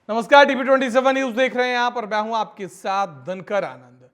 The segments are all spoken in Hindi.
नमस्कार, टीवी 27 न्यूज देख रहे हैं आप और मैं हूं आपके साथ धनकर आनंद।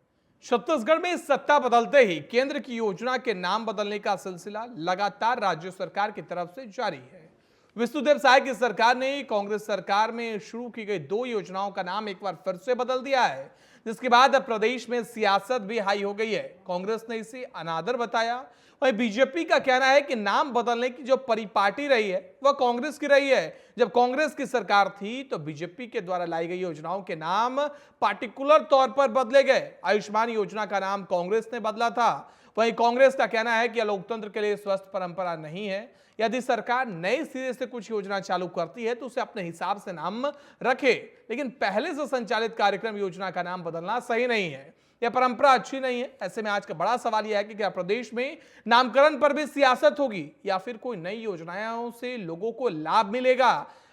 छत्तीसगढ़ में सत्ता बदलते ही केंद्र की योजना के नाम बदलने का सिलसिला लगातार राज्य सरकार की तरफ से जारी है। विष्णुदेव साय की सरकार ने कांग्रेस सरकार में शुरू की गई 2 योजनाओं का नाम एक बार फिर से बदल दिया है, जिसके बाद अब प्रदेश में सियासत भी हाई हो गई है। कांग्रेस ने इसे अनादर बताया। वहीं बीजेपी का कहना है कि नाम बदलने की जो परिपाटी रही है वह कांग्रेस की रही है। जब कांग्रेस की सरकार थी तो बीजेपी के द्वारा लाई गई योजनाओं के नाम पार्टिकुलर तौर पर बदले गए। आयुष्मान योजना का नाम कांग्रेस ने बदला था। वहीं कांग्रेस का कहना है कि यह लोकतंत्र के लिए स्वस्थ परंपरा नहीं है। यदि सरकार नए सिरे से कुछ योजना चालू करती है तो उसे अपने हिसाब से नाम रखे, लेकिन पहले से संचालित कार्यक्रम योजना का नाम बदलना सही नहीं है। यह परंपरा अच्छी नहीं है। ऐसे में आज का बड़ा सवाल यह है कि क्या प्रदेश में नामकरण पर भी सियासत होगी या फिर कोई नई योजनाओं से लोगों को लाभ मिलेगा।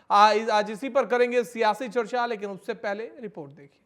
आज इसी पर करेंगे सियासी चर्चा, लेकिन उससे पहले रिपोर्ट देखिए।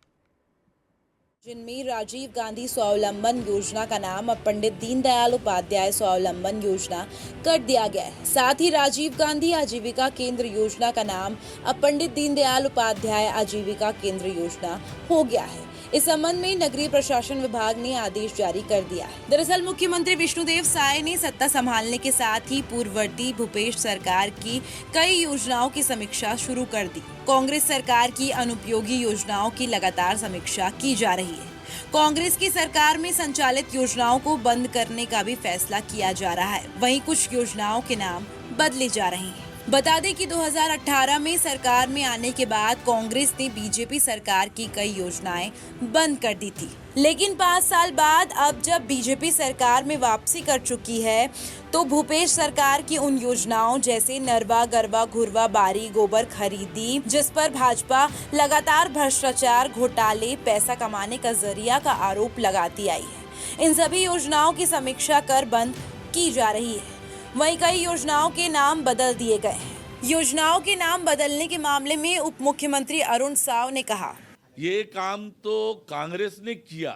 जिनमें राजीव गांधी स्वावलंबन योजना का नाम अब पंडित दीनदयाल उपाध्याय स्वावलंबन योजना कर दिया गया है। साथ ही राजीव गांधी आजीविका केंद्र योजना का नाम अब पंडित दीनदयाल उपाध्याय आजीविका केंद्र योजना हो गया है। इस संबंध में नगरीय प्रशासन विभाग ने आदेश जारी कर दिया है। दरअसल मुख्यमंत्री विष्णुदेव साय ने सत्ता संभालने के साथ ही पूर्ववर्ती भूपेश सरकार की कई योजनाओं की समीक्षा शुरू कर दी। कांग्रेस सरकार की अनुपयोगी योजनाओं की लगातार समीक्षा की जा रही है। कांग्रेस की सरकार में संचालित योजनाओं को बंद करने का भी फैसला किया जा रहा है। वहीं कुछ योजनाओं के नाम बदले जा रहे हैं। बता दें कि 2018 में सरकार में आने के बाद कांग्रेस ने बीजेपी सरकार की कई योजनाएं बंद कर दी थी, लेकिन 5 साल बाद अब जब बीजेपी सरकार में वापसी कर चुकी है तो भूपेश सरकार की उन योजनाओं जैसे नरवा गरवा घुरवा बारी गोबर खरीदी, जिस पर भाजपा लगातार भ्रष्टाचार घोटाले पैसा कमाने का जरिया का आरोप लगाती आई है, इन सभी योजनाओं की समीक्षा कर बंद की जा रही है। वहीं कई योजनाओं के नाम बदल दिए गए हैं। योजनाओं के नाम बदलने के मामले में उप मुख्यमंत्री अरुण साव ने कहा, ये काम तो कांग्रेस ने किया,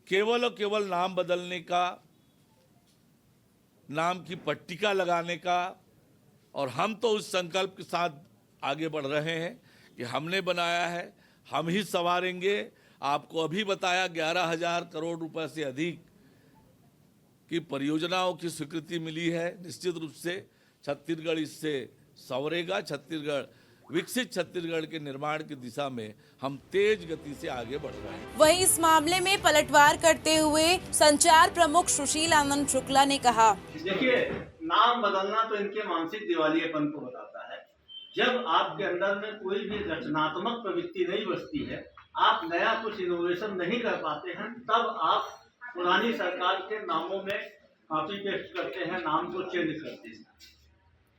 केवल और केवल नाम बदलने का, नाम की पट्टिका लगाने का, और हम तो उस संकल्प के साथ आगे बढ़ रहे हैं कि हमने बनाया है, हम ही संवारेंगे। आपको अभी बताया 11,000 करोड़ रुपए से अधिक की परियोजनाओं की स्वीकृति मिली है। निश्चित रूप से छत्तीसगढ़ इससे संवरेगा। छत्तीसगढ़ विकसित छत्तीसगढ़ के निर्माण की दिशा में हम तेज गति से आगे बढ़ रहे हैं। वहीं इस मामले में पलटवार करते हुए संचार प्रमुख सुशील आनंद शुक्ला ने कहा, देखिए, नाम बदलना तो इनके मानसिक दिवालियेपन को बताता है। जब आपके अंदर में कोई भी रचनात्मक प्रवृत्ति नहीं बसती है, आप नया कुछ इनोवेशन नहीं कर पाते हैं, तब आप पुरानी सरकार के नामों में कॉपी पेस्ट करते हैं, नाम को चेंज करते हैं।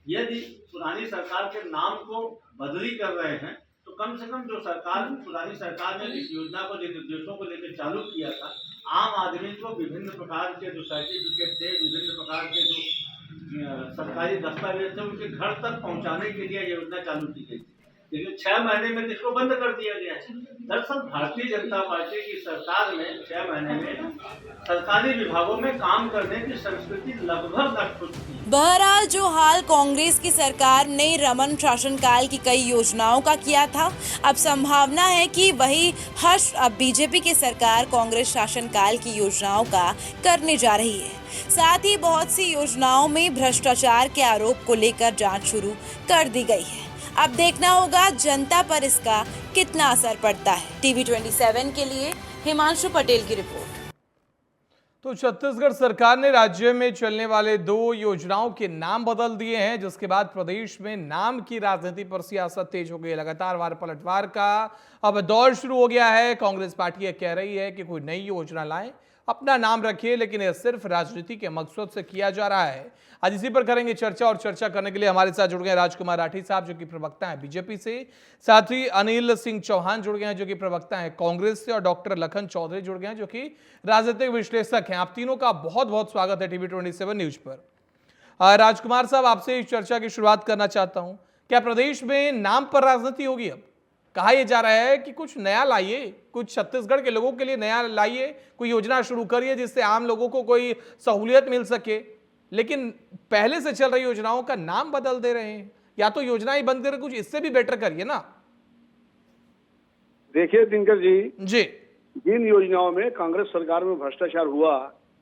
यदि पुरानी सरकार के नाम को बदली कर रहे हैं तो कम से कम जो पुरानी सरकार ने इस योजना को जिन उद्देश्यों को लेकर चालू किया था, आम आदमी को विभिन्न प्रकार के जो सर्टिफिकेट थे, विभिन्न प्रकार के जो सरकारी दस्तावेज थे, उनके घर तक पहुंचाने के लिए योजना चालू की गई थी। लेकिन 6 महीने में इसको बंद कर दिया गया है। दरअसल भारतीय जनता पार्टी की सरकार में 6 महीने में सरकारी विभागों में काम करने की संस्कृति लगभग नष्ट हो चुकी है। बहरहाल जो हाल कांग्रेस की सरकार ने रमन शासनकाल की कई योजनाओं का किया था, अब संभावना है कि वही हर्ष अब बीजेपी की सरकार कांग्रेस शासनकाल की योजनाओं का करने जा रही है। साथ ही बहुत सी योजनाओं में भ्रष्टाचार के आरोप को लेकर जांच शुरू कर दी गई है। अब देखना होगा जनता पर इसका कितना असर पड़ता है। TV 27 के लिए हिमांशु पटेल की रिपोर्ट। तो छत्तीसगढ़ सरकार ने राज्य में चलने वाले 2 योजनाओं के नाम बदल दिए हैं, जिसके बाद प्रदेश में नाम की राजनीति पर सियासत तेज हो गई। लगातार वार पलटवार का अब दौर शुरू हो गया है। कांग्रेस पार्टी कह रही है कि कोई नई योजना लाएं, अपना नाम रखिए, लेकिन यह सिर्फ राजनीति के मकसद से किया जा रहा है। आज इसी पर करेंगे चर्चा, और चर्चा करने के लिए हमारे साथ जुड़ गए राजकुमार राठी साहब, जो कि प्रवक्ता हैं बीजेपी से। साथ ही अनिल सिंह चौहान जुड़ गए हैं, जो कि प्रवक्ता हैं कांग्रेस से, और डॉक्टर लखन चौधरी जुड़ गए हैं, जो कि राजनीतिक विश्लेषक हैं। आप तीनों का बहुत बहुत स्वागत है TV 27 न्यूज पर। राजकुमार साहब, आपसे इस चर्चा की शुरुआत करना चाहता हूं। क्या प्रदेश में नाम पर राजनीति होगी? अब कहा यह जा रहा है कि कुछ नया लाइए, कुछ छत्तीसगढ़ के लोगों के लिए नया लाइए, कोई योजना शुरू करिए जिससे आम लोगों को कोई सहूलियत मिल सके, लेकिन पहले से चल रही योजनाओं का नाम बदल दे रहे हैं। या तो योजना ही बंद करें, कुछ इससे भी बेटर करिए ना। देखिए दिनकर जी, जी जिन योजनाओं में कांग्रेस सरकार में भ्रष्टाचार हुआ,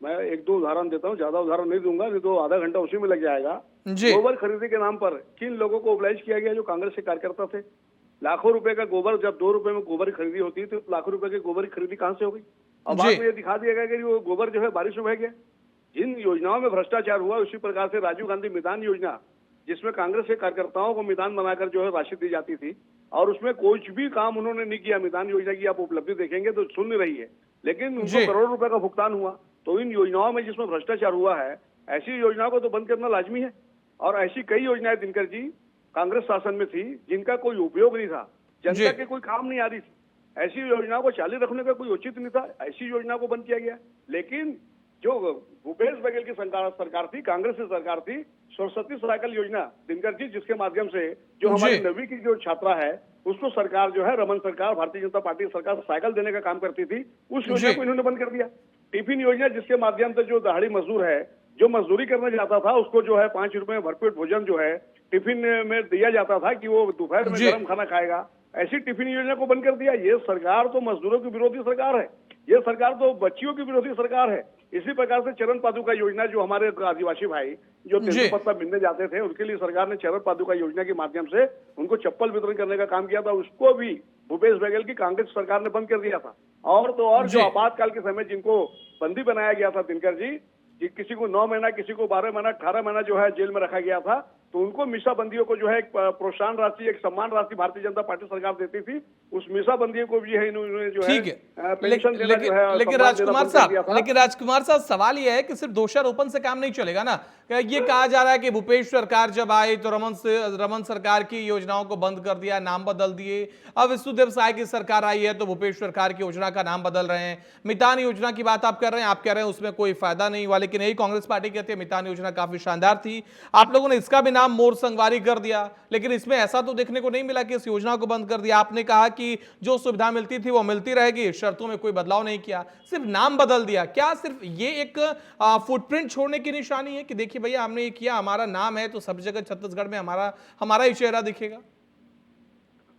मैं एक दो उदाहरण देता हूँ, ज्यादा उदाहरण नहीं दूंगा, नहीं तो आधा घंटा उसी में लग जाएगा। जी गोबर खरीदी के नाम पर किन लोगों को ओबलाइज किया गया जो कांग्रेस के कार्यकर्ता थे? लाखों रुपए का गोबर, जब 2 रुपए में गोबर खरीदी होती है तो लाखों रुपए की गोबर की खरीदी कहां से हो गई? और बाद जी में ये दिखा दिया गया कि वो गोबर जो है बारिश में बह गया। जिन योजनाओं में भ्रष्टाचार हुआ, उसी प्रकार से राजीव गांधी मैदान योजना, जिसमें कांग्रेस के कार्यकर्ताओं को मैदान बनाकर जो है राशि दी जाती थी, और उसमें कुछ भी काम उन्होंने नहीं किया। मैदान योजना की आप उपलब्धि देखेंगे तो सुन रही है, लेकिन जी। उनको करोड़ रुपए का भुगतान हुआ। तो इन योजनाओं में जिसमें भ्रष्टाचार हुआ है, ऐसी योजनाओं को तो बंद करना लाजमी है। और ऐसी कई योजनाएं दिनकर जी कांग्रेस शासन में थी जिनका कोई उपयोग नहीं था, जनता जी। के कोई काम नहीं आ रही थी। ऐसी योजनाओं को चालू रखने का कोई उचित नहीं था, ऐसी योजना को बंद किया गया। लेकिन जो भूपेश बघेल की सरकार थी, कांग्रेस की सरकार थी, सरस्वती साइकिल योजना दिनकर जी, जिसके माध्यम से जो हमारी जी। 9वीं की जो छात्रा है उसको सरकार जो है, रमन सरकार, भारतीय जनता पार्टी सरकार साइकिल देने का काम करती थी, उस योजना जी। को इन्होंने बंद कर दिया। टिफिन योजना, जिसके माध्यम से जो दहाड़ी मजदूर है, जो मजदूरी करने जाता था, उसको जो है 5 रुपए में भरपेट भोजन जो है टिफिन में दिया जाता था कि वो दोपहर में जी। गर्म खाना खाएगा। ऐसी टिफिन योजना को बंद कर दिया। ये सरकार तो मजदूरों की विरोधी सरकार है, ये सरकार तो बच्चियों की विरोधी सरकार है। इसी प्रकार से चरण पादुका योजना, जो हमारे आदिवासी भाई जो जी। तेंदुआ पत्ता मिलने जाते थे, उनके लिए सरकार ने चरण पादुका योजना के माध्यम से उनको चप्पल वितरण करने का काम किया था। उसको भी भूपेश बघेल की कांग्रेस सरकार ने बंद कर दिया था। और तो और जो जी। आपातकाल के समय जिनको बंदी बनाया गया था दिनकर जी, किसी को 9 महीना, किसी को 12 महीना, 18 महीना जो है जेल में रखा गया था, तो उनको मीसा बंदियों को जो है एक प्रोत्साहन राशि, एक सम्मान राशि भारतीय जनता पार्टी सरकार देती थी। उस मीसा बंदियों को भी है इन्होंने जो है ठीक है। पेंशन देना जो है, लेकिन सम्मान देना राजकुमार बंद कर दिया साहब, था। लेकिन राजकुमार साहब, सवाल यह है कि सिर्फ दोषारोपण से काम नहीं चलेगा ना। ये कहा जा रहा है कि भूपेश सरकार जब आई तो रमन सरकार की योजनाओं को बंद कर दिया, नाम बदल दिए। अब विष्णुदेव साय की सरकार आई है तो भूपेश सरकार की योजना का नाम बदल रहे हैं। मितान योजना की बात आप कर रहे हैं, आप कह रहे हैं उसमें कोई फायदा नहीं हुआ, लेकिन यही कांग्रेस पार्टी कहती है मितान योजना काफी शानदार थी। आप लोगों ने इसका भी नाम मोर संगवारी कर दिया, लेकिन इसमें ऐसा तो देखने को नहीं मिला कि इस योजना को बंद कर दिया। आपने कहा कि जो सुविधा मिलती थी वो मिलती रहेगी, शर्तों में कोई बदलाव नहीं किया, सिर्फ नाम बदल दिया। क्या सिर्फ ये एक फुटप्रिंट छोड़ने की निशानी है कि देखिए भैया हमने ये किया, हमारा नाम है तो सब जगह छत्तीसगढ़ में हमारा ही चेहरा दिखेगा?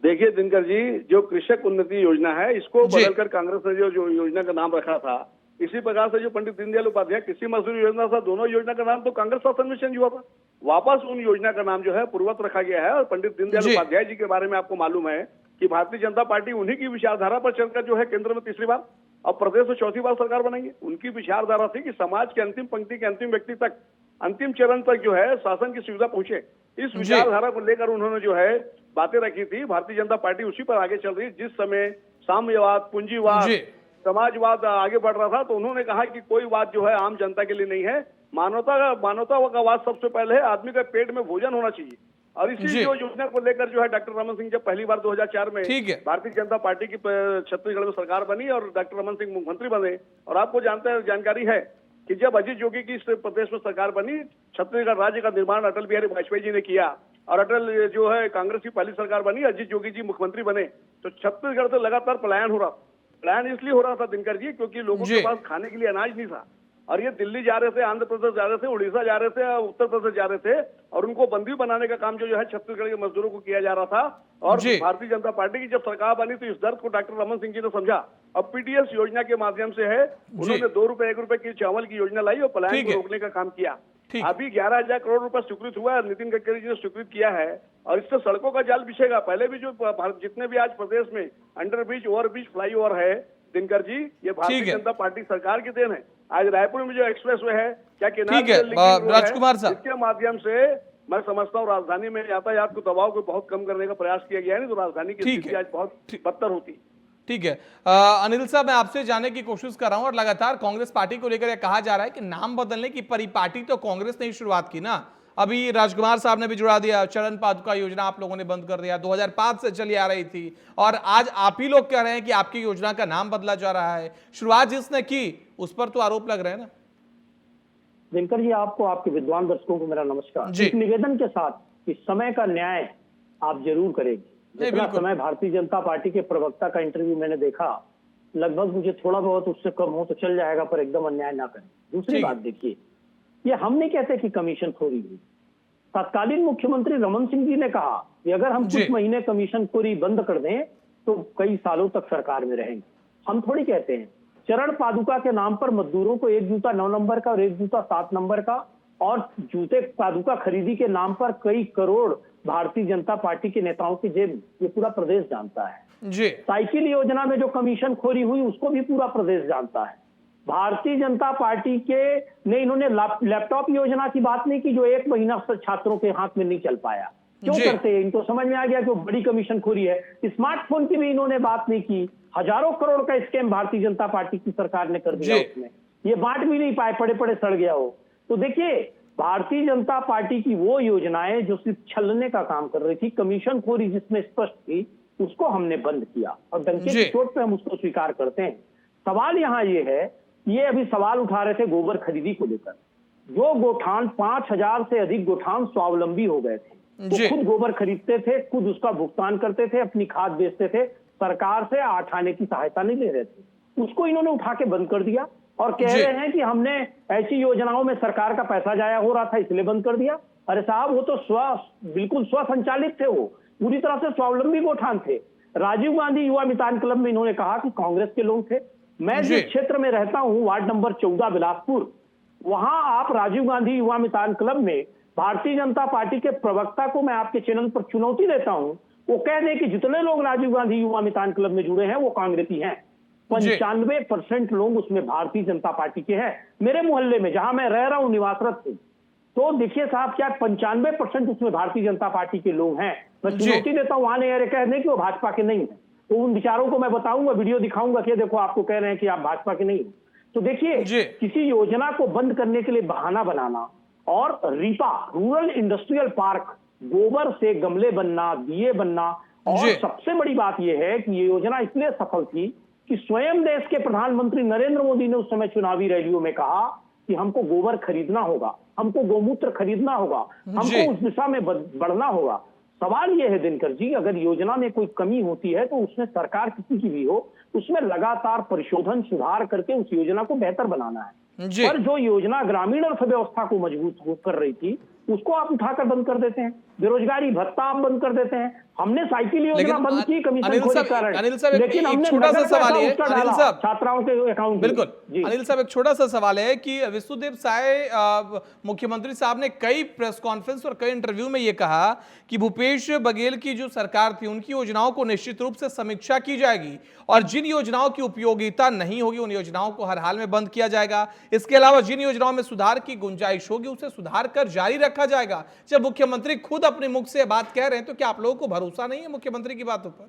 देखिए दिनकर जी, जो कृषक उन्नति योजना है, इसको जी। बदलकर कांग्रेस ने जो योजना का नाम रखा था, इसी प्रकार से जो पंडित दीनदयाल उपाध्याय कृषि मजदूरी योजना था, दोनों योजना का नाम तो कांग्रेस शासन में चेंज हुआ था। वापस उन योजना का नाम जो है पूर्ववत रखा गया है। और पंडित दीनदयाल जी। उपाध्याय जी के बारे में आपको मालूम है कि भारतीय जनता पार्टी उन्हीं की विचारधारा पर चलकर जो है केंद्र में तीसरी बार और प्रदेश में चौथी बार सरकार बनाएंगे। उनकी विचारधारा थी कि समाज के अंतिम पंक्ति के अंतिम व्यक्ति तक, अंतिम चरण तक जो है शासन की सुविधा पहुंचे। इस जी। विचारधारा को लेकर उन्होंने जो है बातें रखी थी। भारतीय जनता पार्टी उसी पर आगे चल रही। जिस समय साम्यवाद, पूंजीवाद, जी। समाजवाद आगे बढ़ रहा था, तो उन्होंने कहा कि कोई बात जो है आम जनता के लिए नहीं है, मानवता का वाद सबसे पहले है, आदमी के पेट में भोजन होना चाहिए। और इसी जी। जो योजना को लेकर जो है डॉक्टर रमन सिंह जब पहली बार 2004 में ठीक है। भारतीय जनता पार्टी की छत्तीसगढ़ में सरकार बनी और डॉक्टर रमन सिंह मुख्यमंत्री बने। और आपको जानकारी है कि जब अजीत जोगी की इस प्रदेश में सरकार बनी, छत्तीसगढ़ राज्य का निर्माण अटल बिहारी वाजपेयी जी ने किया और अटल जो है कांग्रेस की पहली सरकार बनी, अजीत जोगी जी मुख्यमंत्री बने, तो छत्तीसगढ़ से लगातार पलायन हो रहा। पलायन इसलिए हो रहा था दिनकर जी क्योंकि लोगों जी। के पास खाने के लिए अनाज नहीं था। और ये दिल्ली जा रहे थे, आंध्र प्रदेश जा रहे थे, उड़ीसा जा रहे थे, उत्तर प्रदेश जा रहे थे, और उनको बंदी बनाने का काम जो है छत्तीसगढ़ के मजदूरों को किया जा रहा था। और जी। भारतीय जनता पार्टी की जब सरकार बनी तो इस दर्द को डॉक्टर रमन सिंह जी ने समझा। अब पीडीएस योजना के माध्यम से है, उन्होंने 2 रुपए 1 रुपए की चावल की योजना लाई और पलायन ठीक को है। रोकने का काम किया। ठीक। अभी 11,000 करोड़ रुपए स्वीकृत हुआ है, नितिन गडकरी जी ने स्वीकृत किया है। और इससे सड़कों का जाल बिछेगा। पहले भी जो जितने भी आज प्रदेश में under bridge, over bridge, fly over है दिनकर जी, ये भारतीय ठीक है। जनता पार्टी सरकार की देन है। आज रायपुर में जो एक्सप्रेस वे है, क्या केनाल ठीक है, से लिंकिंग रोड है, राजकुमार साहब। इसके माध्यम से मैं समझता हूँ राजधानी में यातायात को दबाव को बहुत कम करने का प्रयास किया गया है। नहीं तो राजधानी की ठीक स्थिति है। आज बहुत बदतर होती। ठीक है। अनिल साहब, मैं आपसे जानने की कोशिश कर रहा हूं और लगातार कांग्रेस पार्टी को लेकर यह कहा जा रहा है कि नाम बदलने की परिपाटी तो कांग्रेस ने ही शुरुआत की ना। अभी राजकुमार साहब ने भी जुड़ा दिया, चरण पादुका योजना आप लोगों ने बंद कर दिया, 2005 से चली आ रही थी, और आज आप ही लोग कह रहे हैं कि आपकी योजना का नाम बदला जा रहा है। शुरुआत जिसने की उस पर तो आरोप लग रहे हैं ना। दिनकर जी, आपको, आपके विद्वान दर्शकों को मेरा नमस्कार। जी। इस निवेदन के साथ कि समय का न्याय आप जरूर करेंगे। नहीं, जितना बिल्कुल। समय भारतीय जनता पार्टी के प्रवक्ता का इंटरव्यू मैंने देखा, लगभग मुझे थोड़ा बहुत उससे कम हो तो चल जाएगा, पर एकदम अन्याय ना करें। दूसरी ठीक। बात देखिए, ये हम नहीं कहते कि कमीशन खोरी हुई। तत्कालीन मुख्यमंत्री रमन सिंह जी ने कहा कि अगर हम जी। कुछ महीने कमीशन खोरी बंद कर दें तो कई सालों तक सरकार में रहेंगे। हम थोड़ी कहते हैं चरण पादुका के नाम पर मजदूरों को एक जूता 9 नंबर का और एक जूता 7 नंबर का, और जूते पादुका खरीदी के नाम पर कई करोड़ भारतीय जनता पार्टी के नेताओं की जेब ये पूरा प्रदेश जानता है। जी साइकिल योजना में जो कमीशन खोरी हुई उसको भी पूरा प्रदेश जानता है। भारतीय जनता पार्टी के ने इन्होंने लैपटॉप योजना की बात नहीं की जो 1 महीना से छात्रों के हाथ में नहीं चल पाया। क्यों जी। करते हैं? इनको समझ में आ गया कि वो बड़ी कमीशन खोरी है। स्मार्टफोन की भी इन्होंने बात नहीं की। हजारों करोड़ का स्कैम भारतीय जनता पार्टी की सरकार ने कर दिया जी। उसमें, ये बांट भी नहीं पाए, पड़े पड़े सड़ गया हो। तो देखिए भारतीय जनता पार्टी की वो योजनाएं जो सिर्फ छलने का काम कर रही थी, कमीशन खोरी जिसमें स्पष्ट थी, उसको हमने बंद किया और डंके जी। की चोट पे हम उसको स्वीकार करते हैं। सवाल यहाँ ये है, ये अभी सवाल उठा रहे थे गोबर खरीदी को लेकर। जो गोठान 5000 से अधिक गोठान स्वावलंबी हो गए थे, जी। वो खुद गोबर खरीदते थे, खुद उसका भुगतान करते थे, अपनी खाद बेचते थे, सरकार से 8 आने की सहायता नहीं ले रहे थे। उसको इन्होंने उठा के बंद कर दिया और कह जी। रहे हैं कि हमने ऐसी योजनाओं में सरकार का पैसा जाया हो रहा था इसलिए बंद कर दिया। अरे साहब वो तो बिल्कुल स्वसंचालित थे, वो पूरी तरह से स्वावलंबी गोठान थे। राजीव गांधी युवा मितान क्लब में इन्होंने कहा कि कांग्रेस के लोग थे। मैं जी। जिस क्षेत्र में रहता हूं वार्ड नंबर 14 बिलासपुर, वहां आप राजीव गांधी युवा मितान क्लब में भारतीय जनता पार्टी के प्रवक्ता को मैं आपके चैनल पर चुनौती देता हूं, वो कह दें कि जितने लोग राजीव गांधी युवा मितान क्लब में जुड़े हैं वो कांग्रेसी हैं। जी। 95% लोग उसमें भारतीय जनता पार्टी के हैं। मेरे मोहल्ले में जहां मैं रह रहा हूं निवासरत हूं, तो देखिए साहब क्या 95% उसमें भारतीय जनता पार्टी के लोग हैं। मैं जी। चुनौती देता हूं, वहां नहीं कह दें कि वो भाजपा के नहीं है, तो उन विचारों को मैं बताऊंगा, वीडियो दिखाऊंगा कि देखो आपको कह रहे हैं कि आप भाजपा के नहीं हो। तो देखिए जी। किसी योजना को बंद करने के लिए बहाना बनाना और रीपा रूरल इंडस्ट्रियल पार्क, गोबर से गमले बनना, दिए बनना, और जी। सबसे बड़ी बात यह है कि ये योजना इसलिए सफल थी कि स्वयं देश के प्रधानमंत्री नरेंद्र मोदी ने उस समय चुनावी रैलियों में कहा कि हमको गोबर खरीदना होगा, हमको गोमूत्र खरीदना होगा, जी। हमको उस दिशा में बढ़ना होगा। सवाल यह है दिनकर जी, अगर योजना में कोई कमी होती है तो उसमें सरकार किसी की भी हो, उसमें लगातार परिशोधन सुधार करके उस योजना को बेहतर बनाना है। जी। पर जो योजना ग्रामीण अर्थव्यवस्था को मजबूत कर रही थी उसको आप उठाकर बंद कर देते हैं। बेरोजगारी भत्ता आप बंद कर देते हैं। हमने साइकिल योजना बंद की कमीशन खोरी के कारण, लेकिन हमने छोटा सा नगद सवाल पैसा है उसका अनिल डाला साहब, छात्राओं के अकाउंट में। बिल्कुल जी। अनिल साहब, एक छोटा सा सवाल है कि विष्णुदेव साय मुख्यमंत्री साहब ने कई प्रेस कॉन्फ्रेंस और कई इंटरव्यू में ये कहा कि भूपेश बघेल की जो सरकार थी उनकी योजनाओं को निश्चित रूप से समीक्षा की जाएगी और जिन योजनाओं की उपयोगिता नहीं होगी उन योजनाओं को हर हाल में बंद किया जाएगा। इसके अलावा जिन योजनाओं में सुधार की गुंजाइश होगी उसे सुधार कर जारी रखा जाएगा। जब मुख्यमंत्री खुद अपने मुख से बात कह रहे हैं तो क्या आप लोगों को भरोसा नहीं है मुख्यमंत्री की बातों पर?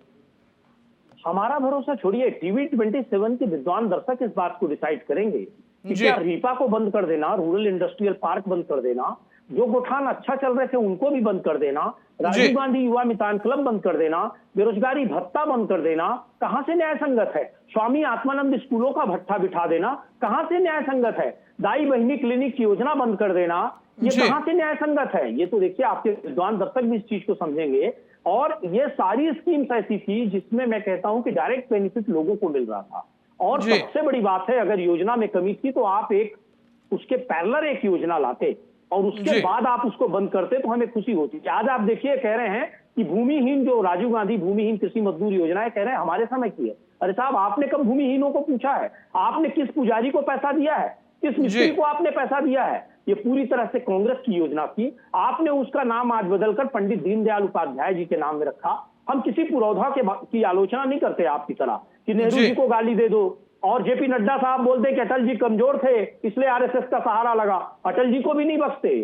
हमारा भरोसा छोड़िए, टीवी 27 के विद्वान दर्शक इस बात को डिसाइड करेंगे कि जी। क्या रीपा को बंद कर देना, रूरल इंडस्ट्रियल पार्क बंद कर देना, जो गोठान अच्छा चल रहे थे उनको भी बंद कर देना, राजीव गांधी युवा मितान क्लब बंद कर देना, बेरोजगारी भत्ता बंद कर देना, कहां से न्याय संगत है? स्वामी आत्मानंद स्कूलों का भत्ता बिठा देना, कहां से न्याय संगत है? दाई बहिनी क्लिनिक की योजना बंद कर देना, ये जी। कहां से न्याय संगत है? ये तो देखिए आपके विद्वान दर्शक भी इस चीज को समझेंगे। और ये सारी स्कीम्स ऐसी थी जिसमें मैं कहता हूं कि डायरेक्ट बेनिफिट लोगों को मिल रहा था। और जी। सबसे बड़ी बात है, अगर योजना में कमी थी तो आप एक उसके पैरेलल एक योजना लाते और उसके जी। बाद आप उसको बंद करते तो हमें खुशी होती। आज आप देखिए कह रहे हैं कि भूमिहीन, जो राजीव गांधी भूमिहीन कृषि मजदूर योजना है, कह रहे हैं हमारे समय की है। अरे साहब आपने कब भूमिहीनों को पूछा है? आपने किस पुजारी को पैसा दिया है? किस मिस्त्री जी। को आपने पैसा दिया है? ये पूरी तरह से कांग्रेस की योजना थी। आपने उसका नाम आज बदलकर पंडित दीनदयाल उपाध्याय जी के नाम में रखा। हम किसी पुरोधा की आलोचना नहीं करते आपकी तरह कि नेहरू जी। जी को गाली दे दो और जेपी नड्डा साहब बोलते कि अटल जी कमजोर थे इसलिए आरएसएस का सहारा लगा। अटल जी को भी नहीं बख्शते।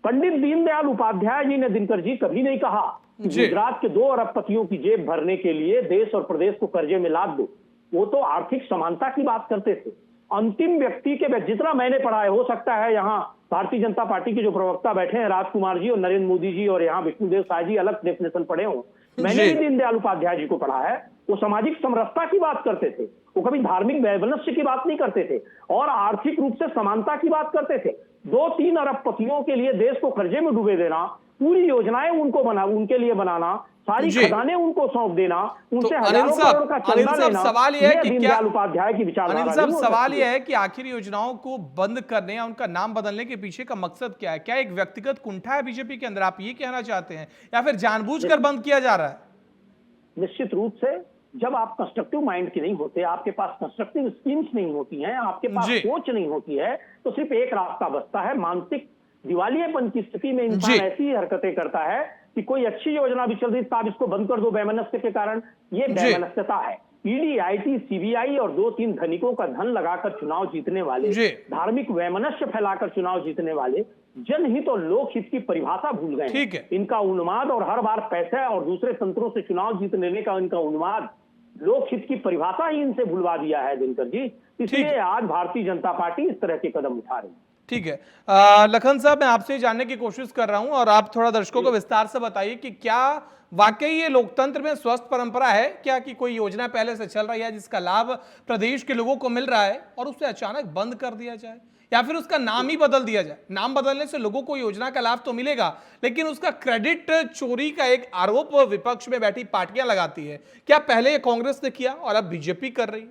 पंडित दीनदयाल उपाध्याय जी ने, दिनकर जी, कभी नहीं कहा कि जी। गुजरात के 2 अरबपतियों की जेब भरने के लिए देश और प्रदेश को कर्जे में लाद दो। वो तो आर्थिक समानता की बात करते थे। अंतिम व्यक्ति के, जितना मैंने पढ़ा है, हो सकता है यहाँ भारतीय जनता पार्टी के जो प्रवक्ता बैठे हैं राजकुमार जी और नरेंद्र मोदी जी और यहाँ विष्णुदेव साय जी अलग डेफिनेशन पढ़े हों, मैंने जी। भी दीनदयाल उपाध्याय जी को पढ़ा है। वो सामाजिक समरसता की बात करते थे, वो कभी धार्मिक वैमनस्य की बात नहीं करते थे और आर्थिक रूप से समानता की बात करते थे। 2-3 अरबपतियों के लिए देश को कर्जे में डूबे देना, पूरी योजनाएं उनके लिए बनाना, सारी जी। खजाने उनको सौंप देना, उनसे तो हजारों करोड़ का चंदा लेना, सवाल यह है कि क्या दीनदयाल उपाध्याय की विचारधारा अनिल साहब नहीं हो सवाल सकती यह है कि आखिर योजनाओं को बंद करने या उनका नाम बदलने के पीछे का मकसद क्या है? क्या एक व्यक्तिगत कुंठा है बीजेपी के अंदर, आप ये कहना चाहते हैं, या फिर जानबूझकर बंद किया जा रहा है? निश्चित रूप से जब आप कंस्ट्रक्टिव माइंड की नहीं होते, आपके पास कंस्ट्रक्टिव स्कीम्स नहीं होती हैं, आपके पास जी। सोच नहीं होती है, तो सिर्फ एक रास्ता बचता है, मानसिक दिवालियेपन की स्थिति में जी। इंसान ऐसी हरकतें करता है कि कोई अच्छी योजना भी चल रही है, आप इसको बंद कर दो वैमनस्य के कारण। ये जी। वैमनस्यता है। ईडी, आईटी, सीबीआई और 2-3 धनिकों का धन लगाकर चुनाव जीतने वाले, जी। धार्मिक वैमनस्य फैलाकर चुनाव जीतने वाले जनहित और लोकहित की परिभाषा भूल गए हैं। ठीक है। इनका उन्माद और हर बार पैसे और दूसरे तंत्रों से चुनाव जीत लेने का इनका उन्माद लोकहित की परिभाषा ही इनसे भुलवा दिया है दिनकर जी। ठीक इसलिए है। आज भारतीय जनता पार्टी इस तरह के कदम उठा रही है। ठीक है। लखन साहब, मैं आपसे जानने की कोशिश कर रहा हूं और आप थोड़ा दर्शकों को विस्तार से बताइए कि क्या वाकई ये लोकतंत्र में स्वस्थ परंपरा है क्या कि कोई योजना पहले से चल रही है जिसका लाभ प्रदेश के लोगों को मिल रहा है और उसे अचानक बंद कर दिया जाए, या फिर उसका नाम ही बदल दिया जाए? नाम बदलने से लोगों को योजना का लाभ तो मिलेगा, लेकिन उसका क्रेडिट चोरी का एक आरोप विपक्ष में बैठी पार्टियां लगाती है। क्या पहले ये कांग्रेस ने किया और अब बीजेपी कर रही?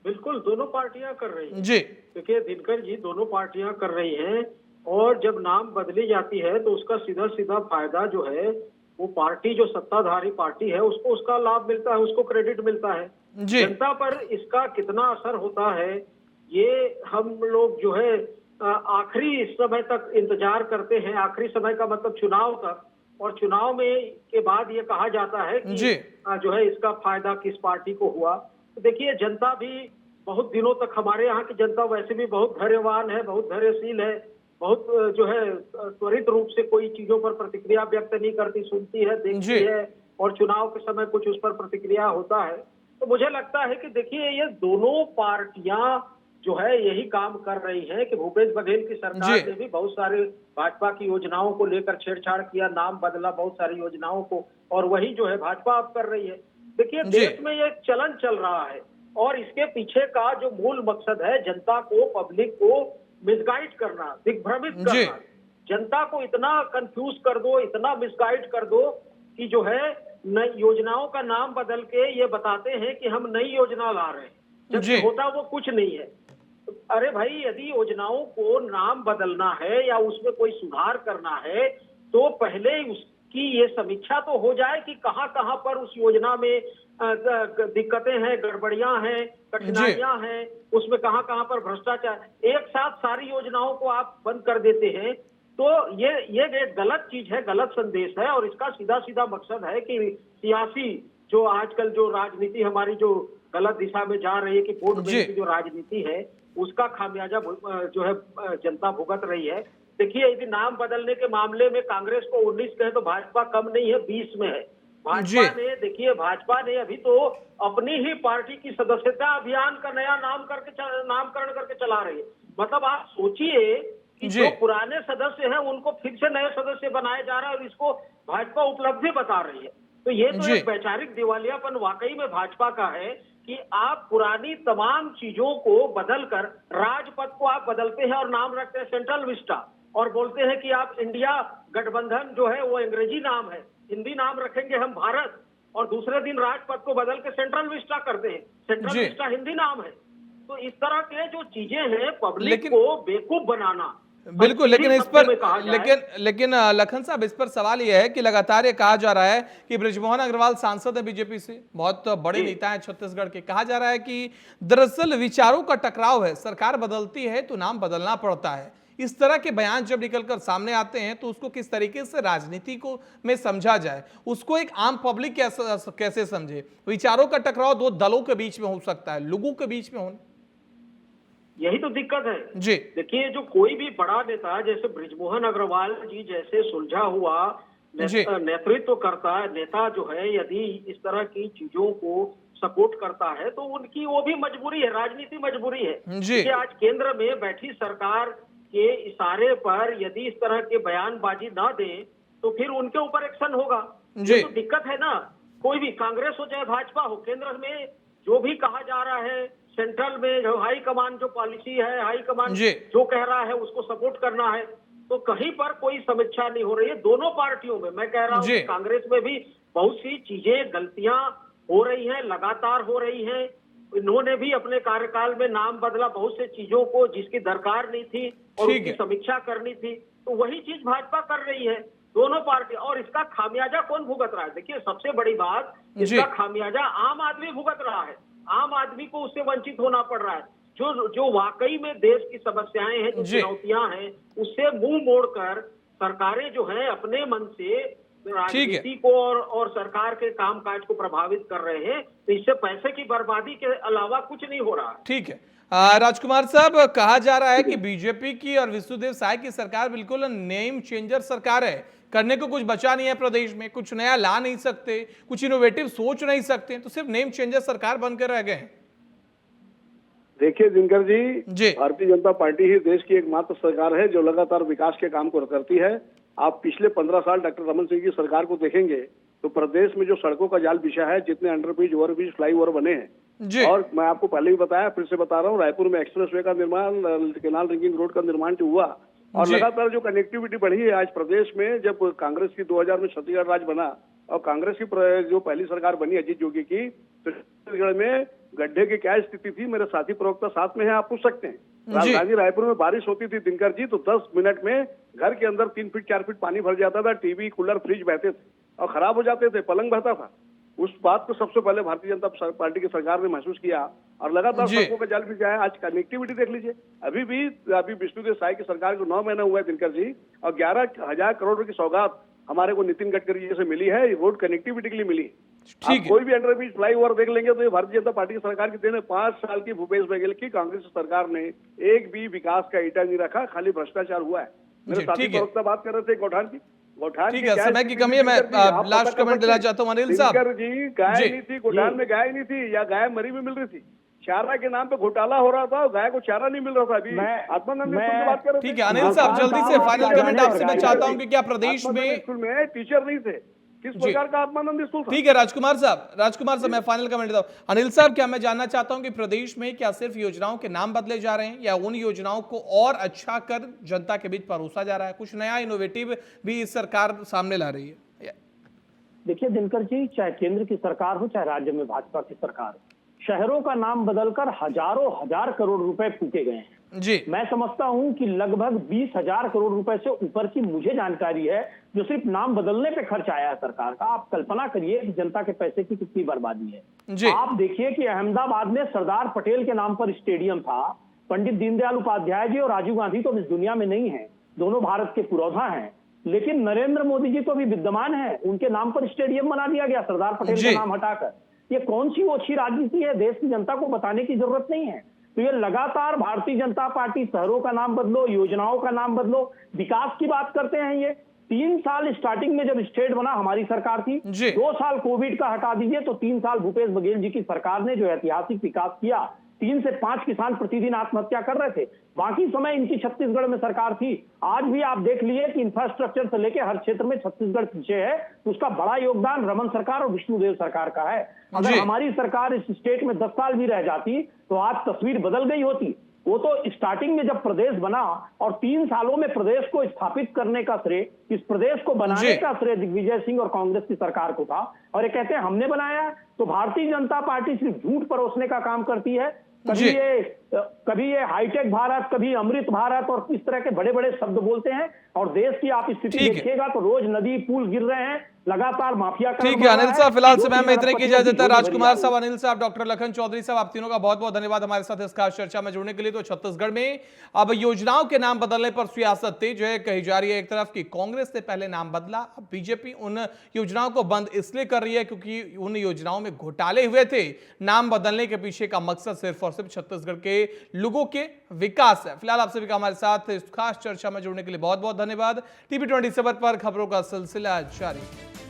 बिल्कुल, दोनों पार्टियां कर रही हैं। जी। देखिए दिनकर जी, दोनों पार्टियां कर रही हैं, और जब नाम बदली जाती है तो उसका सीधा सीधा फायदा जो है वो पार्टी, जो सत्ताधारी पार्टी है, उसको उसका लाभ मिलता है, उसको क्रेडिट मिलता है। जी। जनता पर इसका कितना असर होता है ये हम लोग जो है आखिरी समय तक इंतजार करते हैं। आखिरी समय का मतलब चुनाव तक, और चुनाव में के बाद ये कहा जाता है कि जी। जो है इसका फायदा किस पार्टी को हुआ। तो देखिए, जनता भी बहुत दिनों तक, हमारे यहाँ की जनता वैसे भी बहुत धैर्यवान है, बहुत धैर्यशील है, बहुत जो है त्वरित रूप से कोई चीजों पर प्रतिक्रिया व्यक्त नहीं करती, सुनती है, देखती है, और चुनाव के समय कुछ उस पर प्रतिक्रिया होता है। तो मुझे लगता है कि देखिए, ये दोनों पार्टियां जो है यही काम कर रही है कि भूपेश बघेल की सरकार ने भी बहुत सारे भाजपा की योजनाओं को लेकर छेड़छाड़ किया, नाम बदला बहुत सारी योजनाओं को, और वही जो है भाजपा अब कर रही है। देखिए, देश में ये चलन चल रहा है, और इसके पीछे का जो मूल मकसद है जनता को, पब्लिक को मिसगाइड करना, दिग्भ्रमित करना। जनता को इतना कंफ्यूज कर दो, इतना मिसगाइड कर दो कि जो है नई योजनाओं का नाम बदल के ये बताते हैं कि हम नई योजना ला रहे हैं, जबकि होता वो कुछ नहीं है। अरे भाई, यदि योजनाओं को नाम बदलना है या उसमें कोई सुधार करना है तो पहले उसकी ये समीक्षा तो हो जाए कि कहां कहां पर उस योजना में दिक्कतें हैं, गड़बड़ियां हैं, कठिनाइयां हैं, उसमें कहां कहां पर भ्रष्टाचार। एक साथ सारी योजनाओं को आप बंद कर देते हैं तो ये एक गलत चीज है, गलत संदेश है, और इसका सीधा सीधा मकसद है कि सियासी जो आजकल जो राजनीति हमारी जो गलत दिशा में जा रही है, कि वोट बैंक की जो राजनीति है उसका खामियाजा जो है जनता भुगत रही है। देखिए, यदि नाम बदलने के मामले में कांग्रेस को 19 कहे तो भाजपा कम नहीं है, 20 में है। भाजपा ने अभी तो अपनी ही पार्टी की सदस्यता अभियान का नया नामकरण करके चला रही है। मतलब आप सोचिए कि जो पुराने सदस्य हैं उनको फिर से नए सदस्य बनाया जा रहा है, और इसको भाजपा उपलब्धि बता रही है। तो ये तो एक वैचारिक दिवालियापन वाकई में भाजपा का है कि आप पुरानी तमाम चीजों को बदलकर, राजपथ को आप बदलते हैं और नाम रखते हैं सेंट्रल विस्टा, और बोलते हैं कि आप इंडिया गठबंधन जो है वो अंग्रेजी नाम है, हिंदी नाम रखेंगे हम भारत, और दूसरे दिन राजपथ को बदल के सेंट्रल विस्टा करते हैं। सेंट्रल विस्टा हिंदी नाम है। तो इस तरह के जो चीजें हैं, पब्लिक को बेवकूफ बनाना। बिल्कुल, लेकिन इस पर लेकिन लखन साहब, इस पर सवाल यह है कि लगातार ये कहा जा रहा है कि बृजमोहन अग्रवाल सांसद है बीजेपी से, बहुत बड़े नेता हैं छत्तीसगढ़ के, कहा जा रहा है कि दरअसल विचारों का टकराव है, सरकार बदलती है तो नाम बदलना पड़ता है। इस तरह के बयान जब निकलकर सामने आते हैं तो उसको किस तरीके से राजनीति को में समझा जाए, उसको एक आम पब्लिक कैसे समझे? विचारों का टकराव दो दलों के बीच में हो सकता है, लोगों के बीच में होना, यही तो दिक्कत है जी। देखिए, जो कोई भी बड़ा नेता जैसे बृजमोहन अग्रवाल जी जैसे सुलझा हुआ नेतृत्व करता है नेता जो है, यदि इस तरह की चीजों को सपोर्ट करता है तो उनकी वो भी मजबूरी है, राजनीति मजबूरी है कि आज केंद्र में बैठी सरकार के इशारे पर यदि इस तरह के बयानबाजी ना दे तो फिर उनके ऊपर एक्शन होगा। ये तो दिक्कत है ना। कोई भी, कांग्रेस हो चाहे भाजपा हो, केंद्र में जो भी कहा जा रहा है, सेंट्रल में जो हाई कमान जो पॉलिसी है, हाई कमान जो कह रहा है उसको सपोर्ट करना है, तो कहीं पर कोई समीक्षा नहीं हो रही है। दोनों पार्टियों में, मैं कह रहा हूँ कांग्रेस में भी बहुत सी चीजें, गलतियां हो रही हैं, लगातार हो रही हैं। इन्होंने भी अपने कार्यकाल में नाम बदला बहुत से चीजों को जिसकी दरकार नहीं थी और उसकी समीक्षा करनी थी, तो वही चीज भाजपा कर रही है। दोनों पार्टी, और इसका खामियाजा कौन भुगत रहा है? देखिए सबसे बड़ी बात, इसका खामियाजा आम आदमी भुगत रहा है। आम आदमी को उससे वंचित होना पड़ रहा है। जो वाकई में देश की समस्याएं हैं, जो चुनौतियां हैं, उससे मुंह मोड़कर सरकारें जो है अपने मन से राजनीति को और सरकार के कामकाज को प्रभावित कर रहे हैं, तो इससे पैसे की बर्बादी के अलावा कुछ नहीं हो रहा है। ठीक है राजकुमार साहब, कहा जा रहा है कि बीजेपी की और विष्णुदेव साय की सरकार बिल्कुल नेम चेंजर सरकार है, करने को कुछ बचा नहीं है प्रदेश में, कुछ नया ला नहीं सकते, कुछ इनोवेटिव सोच नहीं सकते, तो सिर्फ नेम चेंजर सरकार बनकर रह गए हैं। देखिए दिनकर जी, भारतीय जनता पार्टी ही देश की एकमात्र सरकार है जो लगातार विकास के काम को करती है। आप पिछले 15 साल डॉक्टर रमन सिंह की सरकार को देखेंगे तो प्रदेश में जो सड़कों का जाल बिछा है, जितने अंडरब्रिज, ओवरब्रिज, फ्लाईओवर बने हैं, और मैं आपको पहले भी बताया, फिर से बता रहा हूँ, रायपुर में एक्सप्रेसवे का निर्माण, केनाल रिंगिंग रोड का निर्माण हुआ, और लगातार जो कनेक्टिविटी बढ़ी है आज प्रदेश में। जब कांग्रेस की 2000 में छत्तीसगढ़ राज्य बना और कांग्रेस की जो पहली सरकार बनी अजीत जोगी की, तो छत्तीसगढ़ में गड्ढे की क्या स्थिति थी, मेरे साथी प्रवक्ता साथ में है, आप पूछ सकते हैं। राजधानी रायपुर में बारिश होती थी दिनकर जी, तो 10 मिनट में घर के अंदर 3 फीट 4 फीट पानी भर जाता था, टीवी, कूलर, फ्रिज बहते थे और खराब हो जाते थे, पलंग बहता था। उस बात को सबसे पहले भारतीय जनता पार्टी की सरकार ने महसूस किया और लगातार सड़कों का जाल बिछाया। आज कनेक्टिविटी देख लीजिए, अभी विष्णुदेव साय की सरकार को 9 महीना हुआ है दिनकर जी, और 11,000 करोड़ रुपए की सौगात हमारे को नितिन गडकरी जी से मिली है, रोड कनेक्टिविटी के लिए मिली। ठीक है, कोई भी अंडरब्रिज, फ्लाईओवर देख लेंगे तो ये भारतीय जनता पार्टी की सरकार की देन है। 5 साल की भूपेश बघेल की कांग्रेस सरकार ने एक भी विकास का ईटा नहीं रखा, खाली भ्रष्टाचार हुआ है। मेरे साथी प्रवक्ता बात कर रहे थे गौठान की, ठीक है, समय की कमी है, मैं लास्ट कमेंट देना चाहता हूं अनिल साहब जी। गाय नहीं थी गौठान में, गाय नहीं थी, या गाय मरी में मिल रही थी, चारा के नाम पे घोटाला हो रहा था, गाय को चारा नहीं मिल रहा था। अभी आत्मानंद की बात कर रहे थे। ठीक है अनिल साहब, जल्दी से फाइनल कमेंट आपसे मैं चाहता हूं कि क्या प्रदेश में स्कूल में टीचर नहीं थे, किस प्रकार का आत्मानंद स्कूल था? ठीक है राजकुमार साहब मैं फाइनल कमेंट देता हूं। अनिल साहब, क्या मैं जानना चाहता हूं कि प्रदेश में क्या सिर्फ योजनाओं के नाम बदले जा रहे हैं या उन योजनाओं को और अच्छा कर जनता के बीच परोसा जा रहा है, कुछ नया इनोवेटिव भी इस सरकार सामने ला रही है? देखिए दिनकर जी, चाहे केंद्र की सरकार हो चाहे राज्य में भाजपा की सरकार हो, शहरों का नाम बदलकर हजारों हजार करोड़ रुपए फूके गए हैं जी। मैं समझता हूं कि लगभग 20,000 करोड़ रुपए से ऊपर की मुझे जानकारी है जो सिर्फ नाम बदलने पे खर्च आया है सरकार का। आप कल्पना करिए कि जनता के पैसे की कितनी बर्बादी है जी। आप देखिए कि अहमदाबाद में सरदार पटेल के नाम पर स्टेडियम था, पंडित दीनदयाल उपाध्याय जी और राजीव गांधी तो इस दुनिया में नहीं है, दोनों भारत के पुरोधा हैं, लेकिन नरेंद्र मोदी जी तो भी विद्यमान है, उनके नाम पर स्टेडियम बना दिया गया सरदार पटेल का नाम हटाकर। ये कौन सी ओछी राजनीति है, देश की जनता को बताने की जरूरत नहीं है। तो ये लगातार भारतीय जनता पार्टी शहरों का नाम बदलो, योजनाओं का नाम बदलो, विकास की बात करते हैं। ये 3 साल स्टार्टिंग में जब स्टेट बना हमारी सरकार थी, 2 साल कोविड का हटा दीजिए तो 3 साल भूपेश बघेल जी की सरकार ने जो ऐतिहासिक विकास किया, 3 से 5 किसान प्रतिदिन आत्महत्या कर रहे थे, बाकी समय इनकी छत्तीसगढ़ में सरकार थी। आज भी आप देख लिए कि इंफ्रास्ट्रक्चर से लेकर हर क्षेत्र में छत्तीसगढ़ पीछे है, तो उसका बड़ा योगदान रमन सरकार और विष्णुदेव सरकार का है। अगर हमारी सरकार इस स्टेट में 10 साल भी रह जाती तो आज तस्वीर बदल गई होती। वो तो स्टार्टिंग में जब प्रदेश बना और 3 सालों में प्रदेश को स्थापित करने का श्रेय, इस प्रदेश को बनाने का श्रेय दिग्विजय सिंह और कांग्रेस की सरकार को था। और ये कहते हैं हमने बनाया, तो भारतीय जनता पार्टी सिर्फ झूठ परोसने का काम करती है। कभी ये हाईटेक भारत, कभी अमृत भारत और इस तरह के बड़े बड़े शब्द बोलते हैं, और देश की आप स्थिति देखिएगा तो रोज नदी पुल गिर रहे हैं, लगातार माफिया। ठीक है अनिल साहब, फिलहाल समय में इतने की इजाजत है। राजकुमार साहब, अनिल साहब, डॉक्टर लखन चौधरी साहब, आप तीनों का बहुत बहुत धन्यवाद हमारे साथ इस खास चर्चा में जुड़ने के लिए। तो छत्तीसगढ़ में अब योजनाओं के नाम बदलने पर सियासत तेज है, कही जा रही है एक तरफ कि कांग्रेस ने पहले नाम बदला, अब बीजेपी उन योजनाओं को बंद इसलिए कर रही है क्योंकि उन योजनाओं में घोटाले हुए थे। नाम बदलने के पीछे का मकसद सिर्फ और सिर्फ छत्तीसगढ़ के लोगों के विकास है। फिलहाल आप सभी का हमारे साथ इस खास चर्चा में जुड़ने के लिए बहुत बहुत धन्यवाद। टीवी 27 पर खबरों का सिलसिला जारी।